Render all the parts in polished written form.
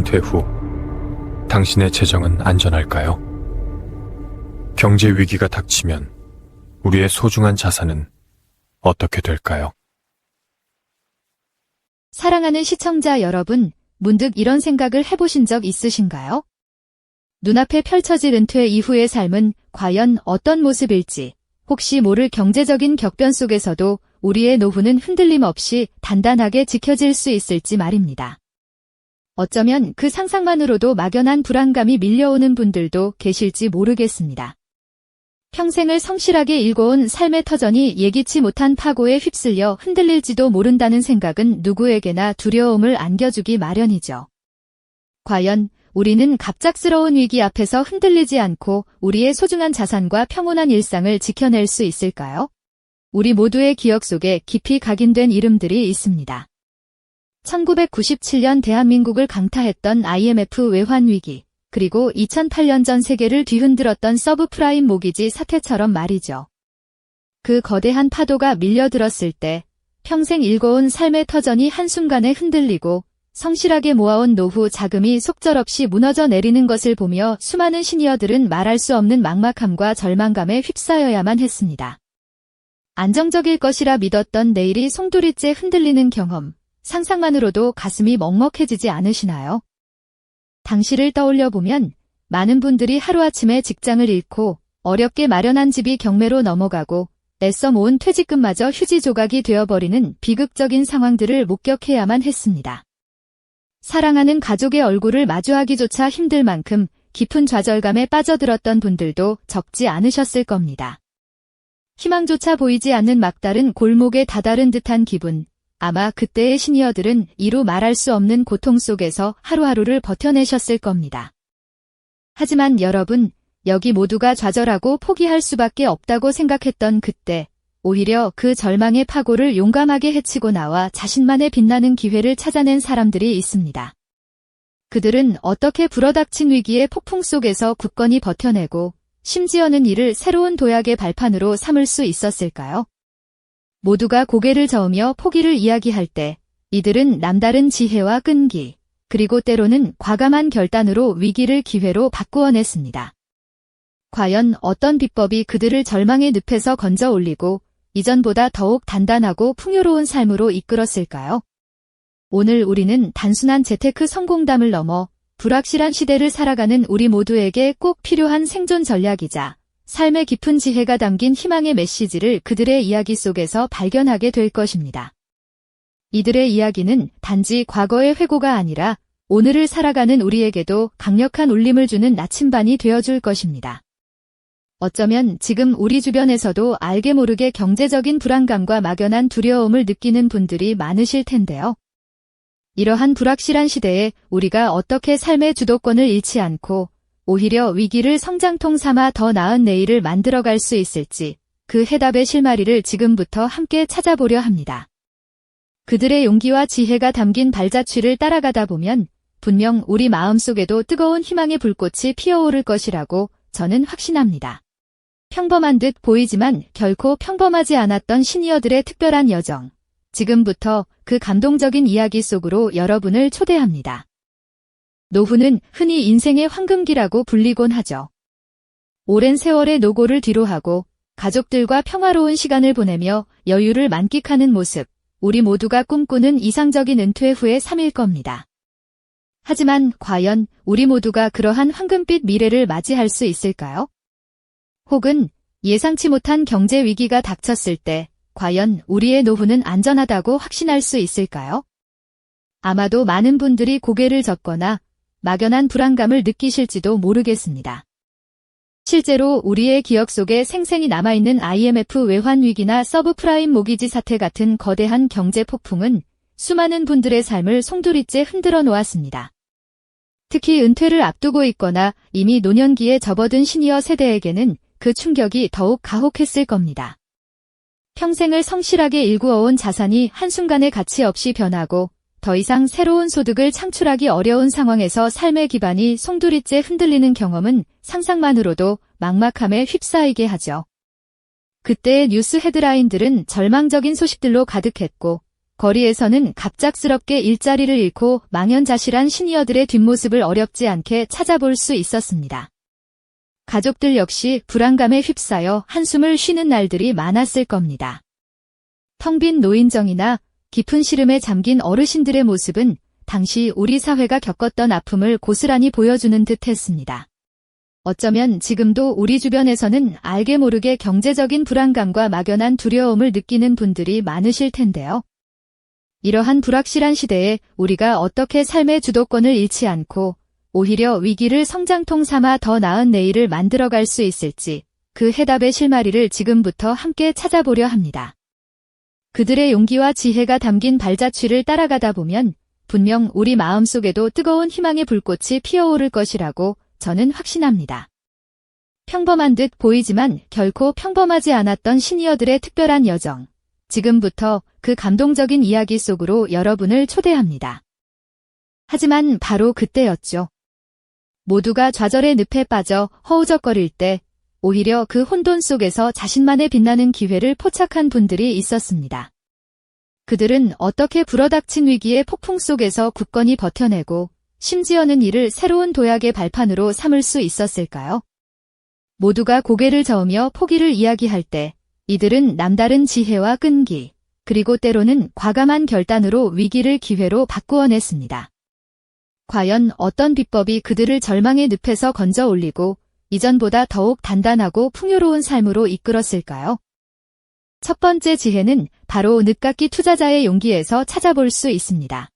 은퇴 후 당신의 재정은 안전할까요? 경제 위기가 닥치면 우리의 소중한 자산은 어떻게 될까요? 사랑하는 시청자 여러분, 문득 이런 생각을 해보신 적 있으신가요? 눈앞에 펼쳐질 은퇴 이후의 삶은 과연 어떤 모습일지, 혹시 모를 경제적인 격변 속에서도 우리의 노후는 흔들림 없이 단단하게 지켜질 수 있을지 말입니다. 어쩌면 그 상상만으로도 막연한 불안감이 밀려오는 분들도 계실지 모르겠습니다. 평생을 성실하게 일궈온 삶의 터전이 예기치 못한 파고에 휩쓸려 흔들릴지도 모른다는 생각은 누구에게나 두려움을 안겨주기 마련이죠. 과연 우리는 갑작스러운 위기 앞에서 흔들리지 않고 우리의 소중한 자산과 평온한 일상을 지켜낼 수 있을까요? 우리 모두의 기억 속에 깊이 각인된 이름들이 있습니다. 1997년 대한민국을 강타했던 IMF 외환위기, 그리고 2008년 전 세계를 뒤흔들었던 서브프라임 모기지 사태처럼 말이죠. 그 거대한 파도가 밀려들었을 때 평생 일궈온 삶의 터전이 한순간에 흔들리고 성실하게 모아온 노후 자금이 속절없이 무너져 내리는 것을 보며 수많은 시니어들은 말할 수 없는 막막함과 절망감에 휩싸여야만 했습니다. 안정적일 것이라 믿었던 내일이 송두리째 흔들리는 경험, 상상만으로도 가슴이 먹먹해지지 않으시나요? 당시를 떠올려보면 많은 분들이 하루아침에 직장을 잃고 어렵게 마련한 집이 경매로 넘어가고 애써 모은 퇴직금마저 휴지 조각이 되어버리는 비극적인 상황들을 목격해야만 했습니다. 사랑하는 가족의 얼굴을 마주하기조차 힘들 만큼 깊은 좌절감에 빠져들었던 분들도 적지 않으셨을 겁니다. 희망조차 보이지 않는 막다른 골목에 다다른 듯한 기분, 아마 그때의 시니어들은 이루 말할 수 없는 고통 속에서 하루하루를 버텨내셨을 겁니다. 하지만 여러분, 여기 모두가 좌절하고 포기할 수밖에 없다고 생각했던 그때, 오히려 그 절망의 파고를 용감하게 헤치고 나와 자신만의 빛나는 기회를 찾아낸 사람들이 있습니다. 그들은 어떻게 불어닥친 위기의 폭풍 속에서 굳건히 버텨내고 심지어는 이를 새로운 도약의 발판으로 삼을 수 있었을까요? 모두가 고개를 저으며 포기를 이야기할 때 이들은 남다른 지혜와 끈기, 그리고 때로는 과감한 결단으로 위기를 기회로 바꾸어냈습니다. 과연 어떤 비법이 그들을 절망의 늪에서 건져 올리고 이전보다 더욱 단단하고 풍요로운 삶으로 이끌었을까요? 오늘 우리는 단순한 재테크 성공담을 넘어 불확실한 시대를 살아가는 우리 모두에게 꼭 필요한 생존 전략이자 삶의 깊은 지혜가 담긴 희망의 메시지를 그들의 이야기 속에서 발견하게 될 것입니다. 이들의 이야기는 단지 과거의 회고가 아니라 오늘을 살아가는 우리에게도 강력한 울림을 주는 나침반이 되어줄 것입니다. 어쩌면 지금 우리 주변에서도 알게 모르게 경제적인 불안감과 막연한 두려움을 느끼는 분들이 많으실 텐데요. 이러한 불확실한 시대에 우리가 어떻게 삶의 주도권을 잃지 않고 오히려 위기를 성장통 삼아 더 나은 내일을 만들어갈 수 있을지 그 해답의 실마리를 지금부터 함께 찾아보려 합니다. 그들의 용기와 지혜가 담긴 발자취를 따라가다 보면 분명 우리 마음속에도 뜨거운 희망의 불꽃이 피어오를 것이라고 저는 확신합니다. 평범한 듯 보이지만 결코 평범하지 않았던 시니어들의 특별한 여정. 지금부터 그 감동적인 이야기 속으로 여러분을 초대합니다. 노후는 흔히 인생의 황금기라고 불리곤 하죠. 오랜 세월의 노고를 뒤로하고 가족들과 평화로운 시간을 보내며 여유를 만끽하는 모습, 우리 모두가 꿈꾸는 이상적인 은퇴 후의 삶일 겁니다. 하지만 과연 우리 모두가 그러한 황금빛 미래를 맞이할 수 있을까요? 혹은 예상치 못한 경제 위기가 닥쳤을 때 과연 우리의 노후는 안전하다고 확신할 수 있을까요? 아마도 많은 분들이 고개를 젓거나 막연한 불안감을 느끼실지도 모르겠습니다. 실제로 우리의 기억 속에 생생히 남아있는 IMF 외환위기나 서브프라임 모기지 사태 같은 거대한 경제 폭풍은 수많은 분들의 삶을 송두리째 흔들어 놓았습니다. 특히 은퇴를 앞두고 있거나 이미 노년기에 접어든 시니어 세대에게는 그 충격이 더욱 가혹했을 겁니다. 평생을 성실하게 일구어온 자산이 한순간에 가치 없이 변하고 더 이상 새로운 소득을 창출하기 어려운 상황에서 삶의 기반이 송두리째 흔들리는 경험은 상상만으로도 막막함에 휩싸이게 하죠. 그때의 뉴스 헤드라인들은 절망적인 소식들로 가득했고 거리에서는 갑작스럽게 일자리를 잃고 망연자실한 시니어들의 뒷모습을 어렵지 않게 찾아볼 수 있었습니다. 가족들 역시 불안감에 휩싸여 한숨을 쉬는 날들이 많았을 겁니다. 텅 빈 노인정이나 깊은 시름에 잠긴 어르신들의 모습은 당시 우리 사회가 겪었던 아픔을 고스란히 보여주는 듯 했습니다. 어쩌면 지금도 우리 주변에서는 알게 모르게 경제적인 불안감과 막연한 두려움을 느끼는 분들이 많으실 텐데요. 이러한 불확실한 시대에 우리가 어떻게 삶의 주도권을 잃지 않고 오히려 위기를 성장통 삼아 더 나은 내일을 만들어갈 수 있을지 그 해답의 실마리를 지금부터 함께 찾아보려 합니다. 그들의 용기와 지혜가 담긴 발자취를 따라가다 보면 분명 우리 마음속에도 뜨거운 희망의 불꽃이 피어오를 것이라고 저는 확신합니다. 평범한 듯 보이지만 결코 평범하지 않았던 시니어들의 특별한 여정. 지금부터 그 감동적인 이야기 속으로 여러분을 초대합니다. 하지만 바로 그때였죠. 모두가 좌절의 늪에 빠져 허우적거릴 때 오히려 그 혼돈 속에서 자신만의 빛나는 기회를 포착한 분들이 있었습니다. 그들은 어떻게 불어닥친 위기의 폭풍 속에서 굳건히 버텨내고 심지어는 이를 새로운 도약의 발판으로 삼을 수 있었을까요? 모두가 고개를 저으며 포기를 이야기할 때 이들은 남다른 지혜와 끈기, 그리고 때로는 과감한 결단으로 위기를 기회로 바꾸어냈습니다. 과연 어떤 비법이 그들을 절망의 늪에서 건져 올리고 이전보다 더욱 단단하고 풍요로운 삶으로 이끌었을까요? 첫 번째 지혜는 바로 늦깎이 투자자의 용기에서 찾아볼 수 있습니다.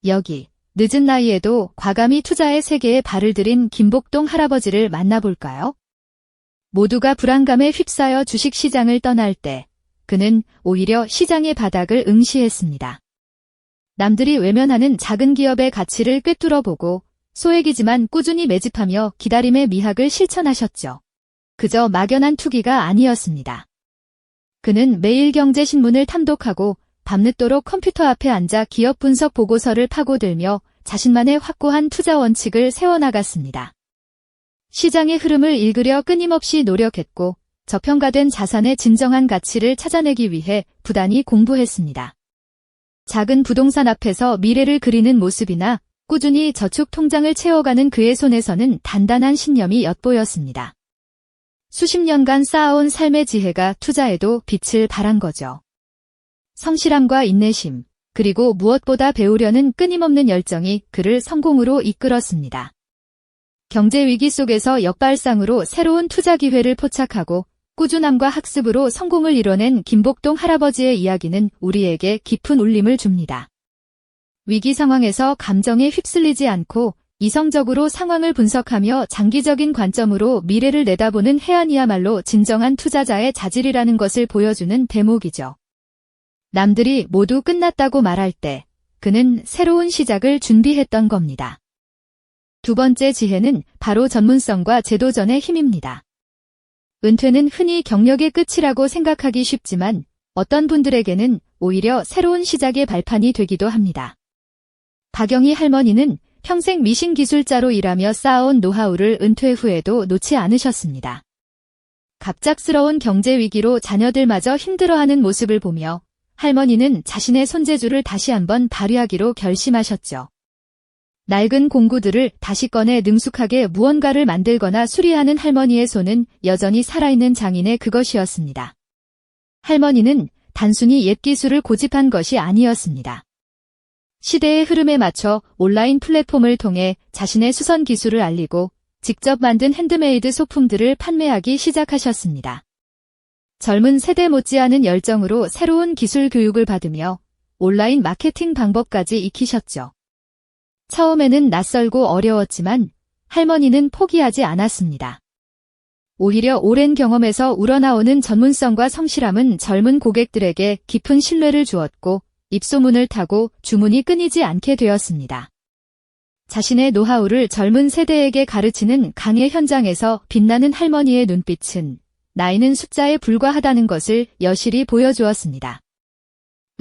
여기 늦은 나이에도 과감히 투자의 세계에 발을 들인 김복동 할아버지를 만나볼까요? 모두가 불안감에 휩싸여 주식시장을 떠날 때 그는 오히려 시장의 바닥을 응시했습니다. 남들이 외면하는 작은 기업의 가치를 꿰뚫어보고 소액이지만 꾸준히 매집하며 기다림의 미학을 실천하셨죠. 그저 막연한 투기가 아니었습니다. 그는 매일 경제신문을 탐독하고 밤늦도록 컴퓨터 앞에 앉아 기업 분석 보고서를 파고들며 자신만의 확고한 투자 원칙을 세워나갔습니다. 시장의 흐름을 읽으려 끊임없이 노력했고 저평가된 자산의 진정한 가치를 찾아내기 위해 부단히 공부했습니다. 작은 부동산 앞에서 미래를 그리는 모습이나 꾸준히 저축 통장을 채워가는 그의 손에서는 단단한 신념이 엿보였습니다. 수십 년간 쌓아온 삶의 지혜가 투자에도 빛을 발한 거죠. 성실함과 인내심, 그리고 무엇보다 배우려는 끊임없는 열정이 그를 성공으로 이끌었습니다. 경제 위기 속에서 역발상으로 새로운 투자 기회를 포착하고 꾸준함과 학습으로 성공을 이뤄낸 김복동 할아버지의 이야기는 우리에게 깊은 울림을 줍니다. 위기 상황에서 감정에 휩쓸리지 않고 이성적으로 상황을 분석하며 장기적인 관점으로 미래를 내다보는 해안이야말로 진정한 투자자의 자질이라는 것을 보여주는 대목이죠. 남들이 모두 끝났다고 말할 때 그는 새로운 시작을 준비했던 겁니다. 두 번째 지혜는 바로 전문성과 제도전의 힘입니다. 은퇴는 흔히 경력의 끝이라고 생각하기 쉽지만 어떤 분들에게는 오히려 새로운 시작의 발판이 되기도 합니다. 박영희 할머니는 평생 미신 기술자로 일하며 쌓아온 노하우를 은퇴 후에도 놓지 않으셨습니다. 갑작스러운 경제 위기로 자녀들마저 힘들어하는 모습을 보며 할머니는 자신의 손재주를 다시 한번 발휘하기로 결심하셨죠. 낡은 공구들을 다시 꺼내 능숙하게 무언가를 만들거나 수리하는 할머니의 손은 여전히 살아있는 장인의 그것이었습니다. 할머니는 단순히 옛 기술을 고집한 것이 아니었습니다. 시대의 흐름에 맞춰 온라인 플랫폼을 통해 자신의 수선 기술을 알리고 직접 만든 핸드메이드 소품들을 판매하기 시작하셨습니다. 젊은 세대 못지않은 열정으로 새로운 기술 교육을 받으며 온라인 마케팅 방법까지 익히셨죠. 처음에는 낯설고 어려웠지만 할머니는 포기하지 않았습니다. 오히려 오랜 경험에서 우러나오는 전문성과 성실함은 젊은 고객들에게 깊은 신뢰를 주었고 입소문을 타고 주문이 끊이지 않게 되었습니다. 자신의 노하우를 젊은 세대에게 가르치는 강의 현장에서 빛나는 할머니의 눈빛은 나이는 숫자에 불과하다는 것을 여실히 보여주었습니다.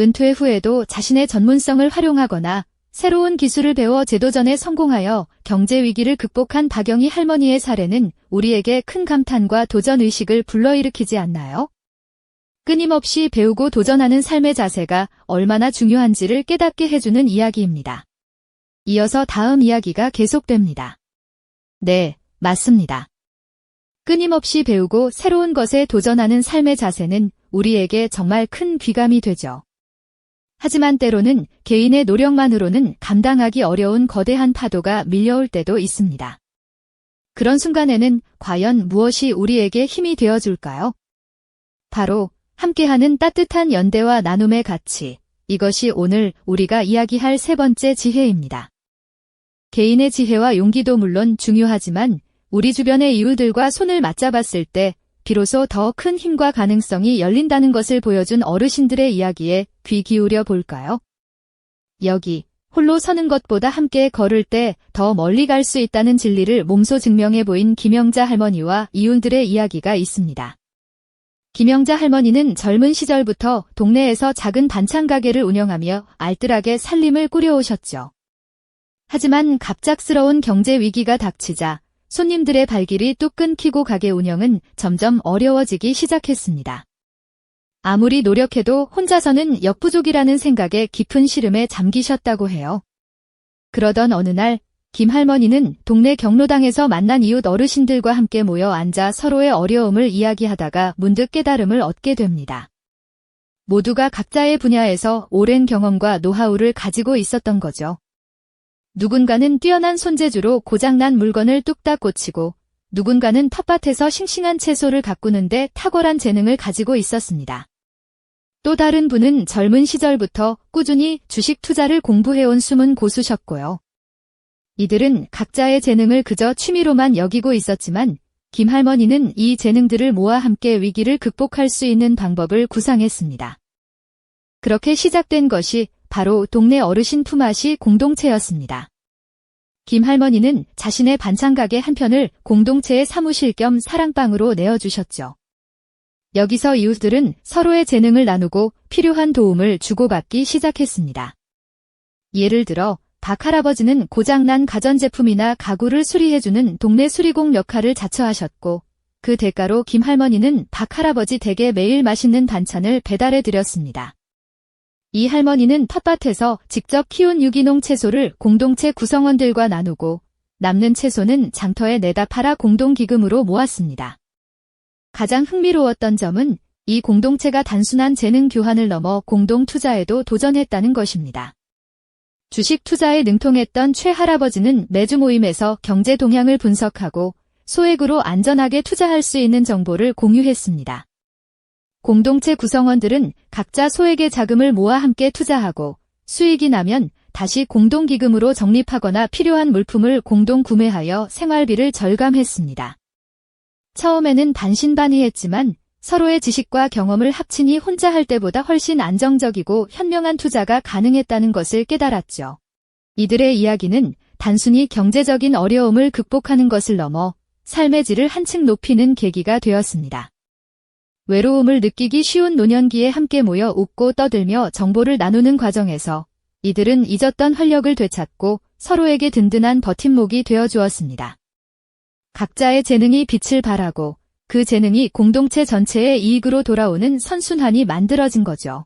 은퇴 후에도 자신의 전문성을 활용하거나 새로운 기술을 배워 제도전에 성공하여 경제 위기를 극복한 박영희 할머니의 사례는 우리에게 큰 감탄과 도전의식을 불러일으키지 않나요? 끊임없이 배우고 도전하는 삶의 자세가 얼마나 중요한지를 깨닫게 해주는 이야기입니다. 이어서 다음 이야기가 계속됩니다. 네, 맞습니다. 끊임없이 배우고 새로운 것에 도전하는 삶의 자세는 우리에게 정말 큰 귀감이 되죠. 하지만 때로는 개인의 노력만으로는 감당하기 어려운 거대한 파도가 밀려올 때도 있습니다. 그런 순간에는 과연 무엇이 우리에게 힘이 되어줄까요? 바로 함께하는 따뜻한 연대와 나눔의 가치, 이것이 오늘 우리가 이야기할 세 번째 지혜입니다. 개인의 지혜와 용기도 물론 중요하지만 우리 주변의 이웃들과 손을 맞잡았을 때 비로소 더 큰 힘과 가능성이 열린다는 것을 보여준 어르신들의 이야기에 귀 기울여 볼까요? 여기 홀로 서는 것보다 함께 걸을 때 더 멀리 갈 수 있다는 진리를 몸소 증명해 보인 김영자 할머니와 이웃들의 이야기가 있습니다. 김영자 할머니는 젊은 시절부터 동네에서 작은 반찬 가게를 운영하며 알뜰하게 살림을 꾸려오셨죠. 하지만 갑작스러운 경제 위기가 닥치자 손님들의 발길이 뚝 끊기고 가게 운영은 점점 어려워지기 시작했습니다. 아무리 노력해도 혼자서는 역부족이라는 생각에 깊은 시름에 잠기셨다고 해요. 그러던 어느 날 김 할머니는 동네 경로당에서 만난 이웃 어르신들과 함께 모여 앉아 서로의 어려움을 이야기하다가 문득 깨달음을 얻게 됩니다. 모두가 각자의 분야에서 오랜 경험과 노하우를 가지고 있었던 거죠. 누군가는 뛰어난 손재주로 고장난 물건을 뚝딱 고치고 누군가는 텃밭에서 싱싱한 채소를 가꾸는데 탁월한 재능을 가지고 있었습니다. 또 다른 분은 젊은 시절부터 꾸준히 주식 투자를 공부해온 숨은 고수셨고요. 이들은 각자의 재능을 그저 취미로만 여기고 있었지만 김 할머니는 이 재능들을 모아 함께 위기를 극복할 수 있는 방법을 구상했습니다. 그렇게 시작된 것이 바로 동네 어르신 품앗이 공동체였습니다. 김 할머니는 자신의 반찬 가게 한편을 공동체의 사무실 겸 사랑방으로 내어주셨죠. 여기서 이웃들은 서로의 재능을 나누고 필요한 도움을 주고받기 시작했습니다. 예를 들어 박 할아버지는 고장난 가전제품이나 가구를 수리해주는 동네 수리공 역할을 자처하셨고 그 대가로 김 할머니는 박 할아버지 댁에 매일 맛있는 반찬을 배달해드렸습니다. 이 할머니는 텃밭에서 직접 키운 유기농 채소를 공동체 구성원들과 나누고 남는 채소는 장터에 내다 팔아 공동기금으로 모았습니다. 가장 흥미로웠던 점은 이 공동체가 단순한 재능 교환을 넘어 공동 투자에도 도전했다는 것입니다. 주식 투자에 능통했던 최 할아버지는 매주 모임에서 경제 동향을 분석하고 소액으로 안전하게 투자할 수 있는 정보를 공유했습니다. 공동체 구성원들은 각자 소액의 자금을 모아 함께 투자하고 수익이 나면 다시 공동기금으로 적립하거나 필요한 물품을 공동 구매하여 생활비를 절감했습니다. 처음에는 반신반의했지만 서로의 지식과 경험을 합치니 혼자 할 때보다 훨씬 안정적이고 현명한 투자가 가능했다는 것을 깨달았죠. 이들의 이야기는 단순히 경제적인 어려움을 극복하는 것을 넘어 삶의 질을 한층 높이는 계기가 되었습니다. 외로움을 느끼기 쉬운 노년기에 함께 모여 웃고 떠들며 정보를 나누는 과정에서 이들은 잊었던 활력을 되찾고 서로에게 든든한 버팀목이 되어주었습니다. 각자의 재능이 빛을 발하고 그 재능이 공동체 전체의 이익으로 돌아오는 선순환이 만들어진 거죠.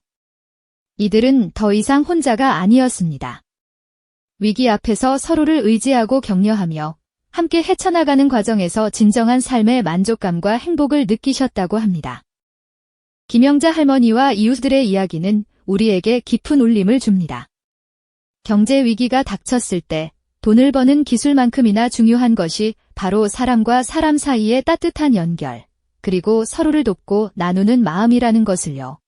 이들은 더 이상 혼자가 아니었습니다. 위기 앞에서 서로를 의지하고 격려하며 함께 헤쳐나가는 과정에서 진정한 삶의 만족감과 행복을 느끼셨다고 합니다. 김영자 할머니와 이웃들의 이야기는 우리에게 깊은 울림을 줍니다. 경제 위기가 닥쳤을 때 돈을 버는 기술만큼이나 중요한 것이 바로 사람과 사람 사이의 따뜻한 연결, 그리고 서로를 돕고 나누는 마음이라는 것을요.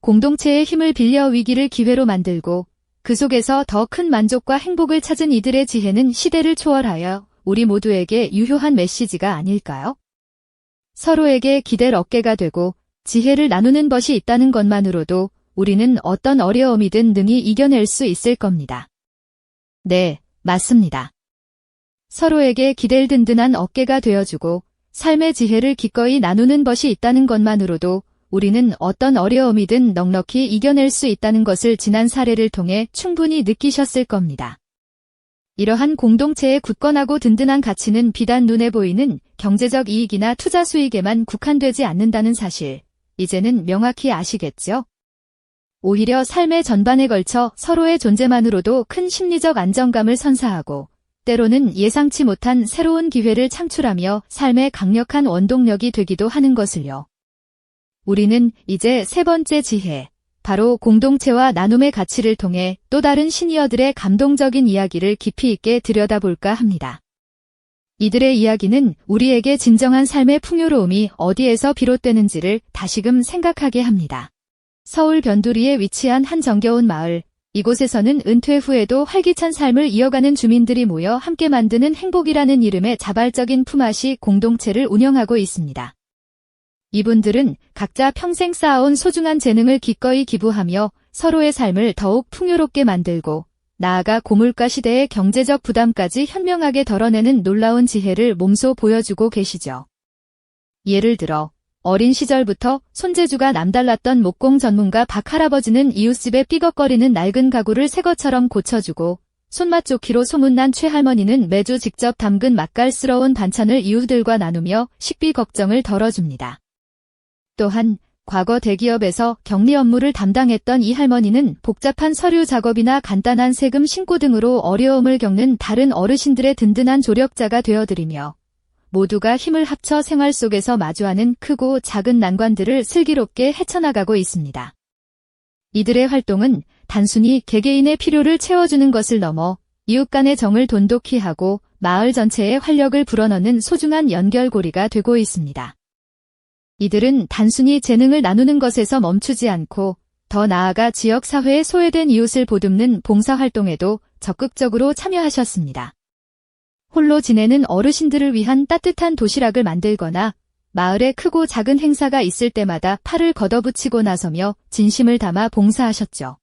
공동체의 힘을 빌려 위기를 기회로 만들고 그 속에서 더 큰 만족과 행복을 찾은 이들의 지혜는 시대를 초월하여 우리 모두에게 유효한 메시지가 아닐까요? 서로에게 기댈 어깨가 되고 지혜를 나누는 것이 있다는 것만으로도 우리는 어떤 어려움이든 능히 이겨낼 수 있을 겁니다. 네, 맞습니다. 서로에게 기댈 든든한 어깨가 되어주고 삶의 지혜를 기꺼이 나누는 것이 있다는 것만으로도 우리는 어떤 어려움이든 넉넉히 이겨낼 수 있다는 것을 지난 사례를 통해 충분히 느끼셨을 겁니다. 이러한 공동체의 굳건하고 든든한 가치는 비단 눈에 보이는 경제적 이익이나 투자 수익에만 국한되지 않는다는 사실, 이제는 명확히 아시겠죠? 오히려 삶의 전반에 걸쳐 서로의 존재만으로도 큰 심리적 안정감을 선사하고 때로는 예상치 못한 새로운 기회를 창출하며 삶의 강력한 원동력이 되기도 하는 것을요. 우리는 이제 세 번째 지혜, 바로 공동체와 나눔의 가치를 통해 또 다른 시니어들의 감동적인 이야기를 깊이 있게 들여다볼까 합니다. 이들의 이야기는 우리에게 진정한 삶의 풍요로움이 어디에서 비롯되는지를 다시금 생각하게 합니다. 서울 변두리에 위치한 한 정겨운 마을, 이곳에서는 은퇴 후에도 활기찬 삶을 이어가는 주민들이 모여 함께 만드는 행복이라는 이름의 자발적인 품앗이 공동체를 운영하고 있습니다. 이분들은 각자 평생 쌓아온 소중한 재능을 기꺼이 기부하며 서로의 삶을 더욱 풍요롭게 만들고 나아가 고물가 시대의 경제적 부담까지 현명하게 덜어내는 놀라운 지혜를 몸소 보여주고 계시죠. 예를 들어 어린 시절부터 손재주가 남달랐던 목공 전문가 박 할아버지는 이웃집에 삐걱거리는 낡은 가구를 새 것처럼 고쳐주고 손맛 좋기로 소문난 최 할머니는 매주 직접 담근 맛깔스러운 반찬을 이웃들과 나누며 식비 걱정을 덜어줍니다. 또한 과거 대기업에서 격리 업무를 담당했던 이 할머니는 복잡한 서류 작업이나 간단한 세금 신고 등으로 어려움을 겪는 다른 어르신들의 든든한 조력자가 되어드리며 모두가 힘을 합쳐 생활 속에서 마주하는 크고 작은 난관들을 슬기롭게 헤쳐나가고 있습니다. 이들의 활동은 단순히 개개인의 필요를 채워주는 것을 넘어 이웃 간의 정을 돈독히 하고 마을 전체에 활력을 불어넣는 소중한 연결고리가 되고 있습니다. 이들은 단순히 재능을 나누는 것에서 멈추지 않고 더 나아가 지역사회에 소외된 이웃을 보듬는 봉사활동에도 적극적으로 참여하셨습니다. 홀로 지내는 어르신들을 위한 따뜻한 도시락을 만들거나 마을에 크고 작은 행사가 있을 때마다 팔을 걷어붙이고 나서며 진심을 담아 봉사하셨죠.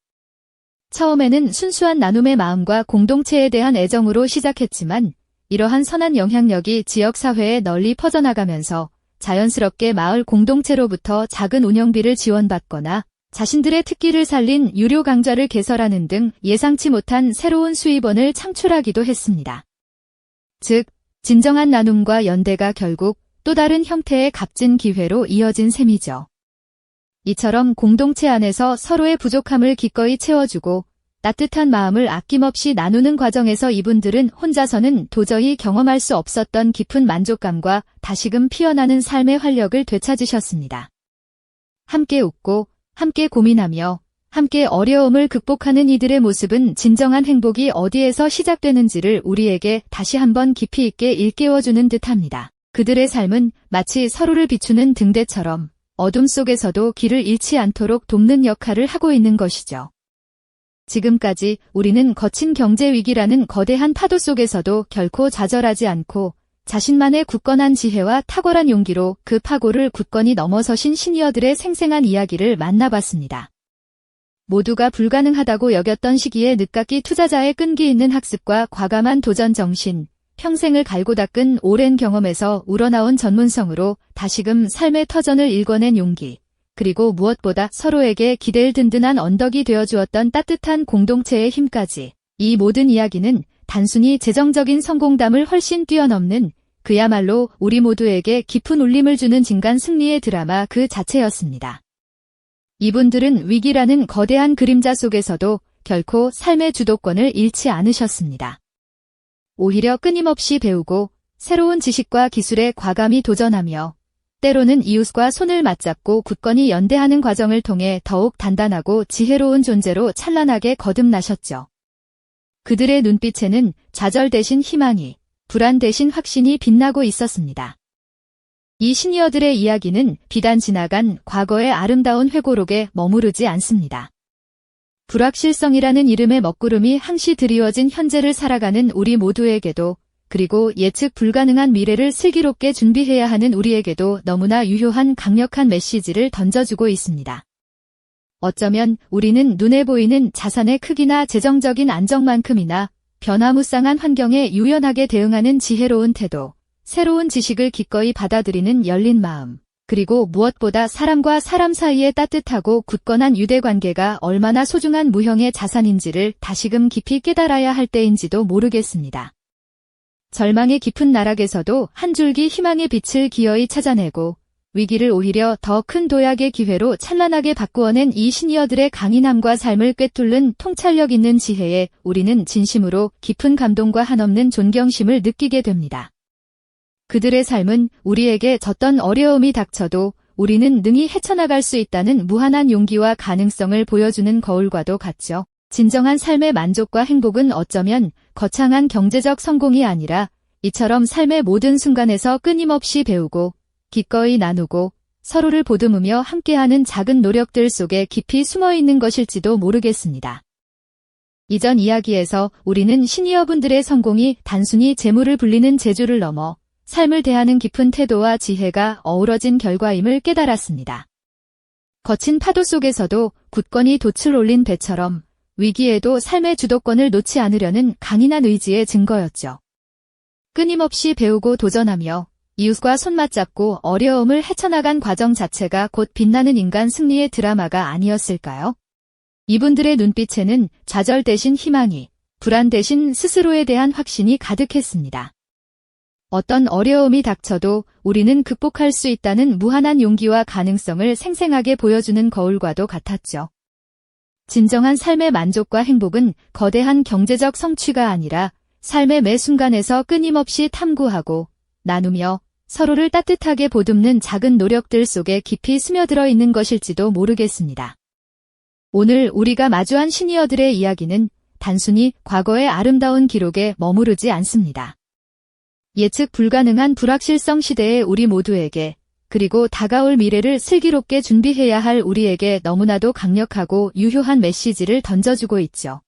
처음에는 순수한 나눔의 마음과 공동체에 대한 애정으로 시작했지만 이러한 선한 영향력이 지역사회에 널리 퍼져나가면서 자연스럽게 마을 공동체로부터 작은 운영비를 지원받거나 자신들의 특기를 살린 유료 강좌를 개설하는 등 예상치 못한 새로운 수입원을 창출하기도 했습니다. 즉, 진정한 나눔과 연대가 결국 또 다른 형태의 값진 기회로 이어진 셈이죠. 이처럼 공동체 안에서 서로의 부족함을 기꺼이 채워주고 따뜻한 마음을 아낌없이 나누는 과정에서 이분들은 혼자서는 도저히 경험할 수 없었던 깊은 만족감과 다시금 피어나는 삶의 활력을 되찾으셨습니다. 함께 웃고, 함께 고민하며, 함께 어려움을 극복하는 이들의 모습은 진정한 행복이 어디에서 시작되는지를 우리에게 다시 한번 깊이 있게 일깨워주는 듯합니다. 그들의 삶은 마치 서로를 비추는 등대처럼 어둠 속에서도 길을 잃지 않도록 돕는 역할을 하고 있는 것이죠. 지금까지 우리는 거친 경제 위기라는 거대한 파도 속에서도 결코 좌절하지 않고 자신만의 굳건한 지혜와 탁월한 용기로 그 파고를 굳건히 넘어서신 시니어들의 생생한 이야기를 만나봤습니다. 모두가 불가능하다고 여겼던 시기에 늦깎이 투자자의 끈기 있는 학습과 과감한 도전 정신, 평생을 갈고 닦은 오랜 경험에서 우러나온 전문성으로 다시금 삶의 터전을 일궈낸 용기, 그리고 무엇보다 서로에게 기댈 든든한 언덕이 되어주었던 따뜻한 공동체의 힘까지, 이 모든 이야기는 단순히 재정적인 성공담을 훨씬 뛰어넘는 그야말로 우리 모두에게 깊은 울림을 주는 진간 승리의 드라마 그 자체였습니다. 이분들은 위기라는 거대한 그림자 속에서도 결코 삶의 주도권을 잃지 않으셨습니다. 오히려 끊임없이 배우고 새로운 지식과 기술에 과감히 도전하며 때로는 이웃과 손을 맞잡고 굳건히 연대하는 과정을 통해 더욱 단단하고 지혜로운 존재로 찬란하게 거듭나셨죠. 그들의 눈빛에는 좌절 대신 희망이, 불안 대신 확신이 빛나고 있었습니다. 이 시니어들의 이야기는 비단 지나간 과거의 아름다운 회고록에 머무르지 않습니다. 불확실성이라는 이름의 먹구름이 항시 드리워진 현재를 살아가는 우리 모두에게도, 그리고 예측 불가능한 미래를 슬기롭게 준비해야 하는 우리에게도 너무나 유효한 강력한 메시지를 던져주고 있습니다. 어쩌면 우리는 눈에 보이는 자산의 크기나 재정적인 안정만큼이나 변화무쌍한 환경에 유연하게 대응하는 지혜로운 태도, 새로운 지식을 기꺼이 받아들이는 열린 마음, 그리고 무엇보다 사람과 사람 사이의 따뜻하고 굳건한 유대관계가 얼마나 소중한 무형의 자산인지를 다시금 깊이 깨달아야 할 때인지도 모르겠습니다. 절망의 깊은 나락에서도 한 줄기 희망의 빛을 기어이 찾아내고 위기를 오히려 더 큰 도약의 기회로 찬란하게 바꾸어낸 이 시니어들의 강인함과 삶을 꿰뚫는 통찰력 있는 지혜에 우리는 진심으로 깊은 감동과 한없는 존경심을 느끼게 됩니다. 그들의 삶은 우리에게 어떤 어려움이 닥쳐도 우리는 능히 헤쳐나갈 수 있다는 무한한 용기와 가능성을 보여주는 거울과도 같죠. 진정한 삶의 만족과 행복은 어쩌면 거창한 경제적 성공이 아니라 이처럼 삶의 모든 순간에서 끊임없이 배우고 기꺼이 나누고 서로를 보듬으며 함께하는 작은 노력들 속에 깊이 숨어 있는 것일지도 모르겠습니다. 이전 이야기에서 우리는 시니어분들의 성공이 단순히 재물을 불리는 재주를 넘어 삶을 대하는 깊은 태도와 지혜가 어우러진 결과임을 깨달았습니다. 거친 파도 속에서도 굳건히 돛을 올린 배처럼 위기에도 삶의 주도권을 놓지 않으려는 강인한 의지의 증거였죠. 끊임없이 배우고 도전하며 이웃과 손맞잡고 어려움을 헤쳐나간 과정 자체가 곧 빛나는 인간 승리의 드라마가 아니었을까요? 이분들의 눈빛에는 좌절 대신 희망이, 불안 대신 스스로에 대한 확신이 가득했습니다. 어떤 어려움이 닥쳐도 우리는 극복할 수 있다는 무한한 용기와 가능성을 생생하게 보여주는 거울과도 같았죠. 진정한 삶의 만족과 행복은 거대한 경제적 성취가 아니라 삶의 매 순간에서 끊임없이 탐구하고 나누며 서로를 따뜻하게 보듬는 작은 노력들 속에 깊이 스며들어 있는 것일지도 모르겠습니다. 오늘 우리가 마주한 시니어들의 이야기는 단순히 과거의 아름다운 기록에 머무르지 않습니다. 예측 불가능한 불확실성 시대의 우리 모두에게, 그리고 다가올 미래를 슬기롭게 준비해야 할 우리에게 너무나도 강력하고 유효한 메시지를 던져주고 있죠.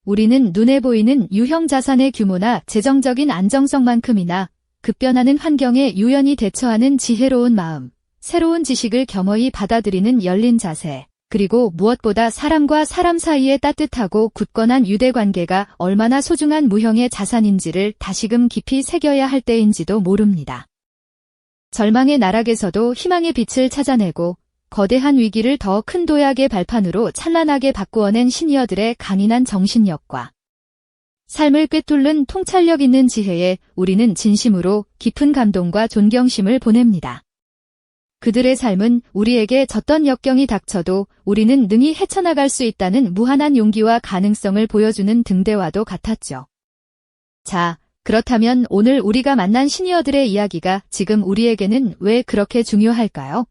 우리는 눈에 보이는 유형 자산의 규모나 재정적인 안정성만큼이나 급변하는 환경에 유연히 대처하는 지혜로운 마음, 새로운 지식을 겸허히 받아들이는 열린 자세, 그리고 무엇보다 사람과 사람 사이의 따뜻하고 굳건한 유대관계가 얼마나 소중한 무형의 자산인지를 다시금 깊이 새겨야 할 때인지도 모릅니다. 절망의 나락에서도 희망의 빛을 찾아내고 거대한 위기를 더 큰 도약의 발판으로 찬란하게 바꾸어낸 시니어들의 강인한 정신력과 삶을 꿰뚫는 통찰력 있는 지혜에 우리는 진심으로 깊은 감동과 존경심을 보냅니다. 그들의 삶은 우리에게 어떤 역경이 닥쳐도 우리는 능히 헤쳐나갈 수 있다는 무한한 용기와 가능성을 보여주는 등대와도 같았죠. 자, 그렇다면 오늘 우리가 만난 시니어들의 이야기가 지금 우리에게는 왜 그렇게 중요할까요?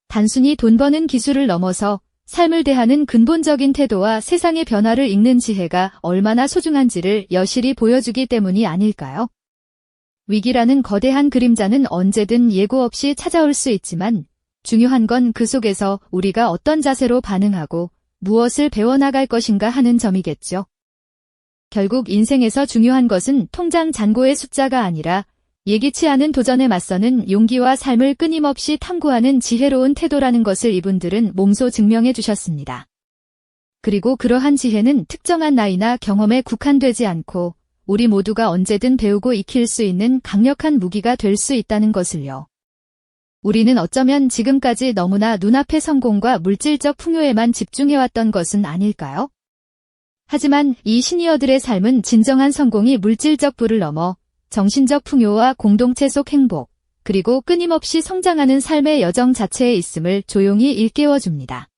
단순히 돈 버는 기술을 넘어서 삶을 대하는 근본적인 태도와 세상의 변화를 읽는 지혜가 얼마나 소중한지를 여실히 보여주기 때문이 아닐까요? 위기라는 거대한 그림자는 언제든 예고 없이 찾아올 수 있지만 중요한 건 그 속에서 우리가 어떤 자세로 반응하고 무엇을 배워나갈 것인가 하는 점이겠죠. 결국 인생에서 중요한 것은 통장 잔고의 숫자가 아니라 예기치 않은 도전에 맞서는 용기와 삶을 끊임없이 탐구하는 지혜로운 태도라는 것을 이분들은 몸소 증명해 주셨습니다. 그리고 그러한 지혜는 특정한 나이나 경험에 국한되지 않고 우리 모두가 언제든 배우고 익힐 수 있는 강력한 무기가 될 수 있다는 것을요. 우리는 어쩌면 지금까지 너무나 눈앞의 성공과 물질적 풍요에만 집중해왔던 것은 아닐까요? 하지만 이 시니어들의 삶은 진정한 성공이 물질적 부를 넘어 정신적 풍요와 공동체 속 행복, 그리고 끊임없이 성장하는 삶의 여정 자체에 있음을 조용히 일깨워줍니다.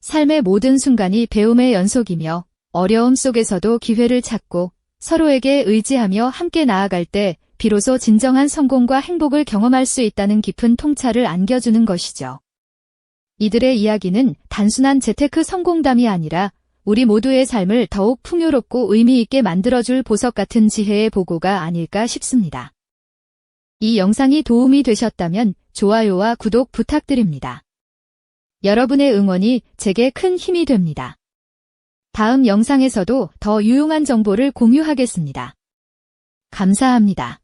삶의 모든 순간이 배움의 연속이며 어려움 속에서도 기회를 찾고 서로에게 의지하며 함께 나아갈 때 비로소 진정한 성공과 행복을 경험할 수 있다는 깊은 통찰을 안겨주는 것이죠. 이들의 이야기는 단순한 재테크 성공담이 아니라 우리 모두의 삶을 더욱 풍요롭고 의미 있게 만들어줄 보석 같은 지혜의 보고가 아닐까 싶습니다. 이 영상이 도움이 되셨다면 좋아요와 구독 부탁드립니다. 여러분의 응원이 제게 큰 힘이 됩니다. 다음 영상에서도 더 유용한 정보를 공유하겠습니다. 감사합니다.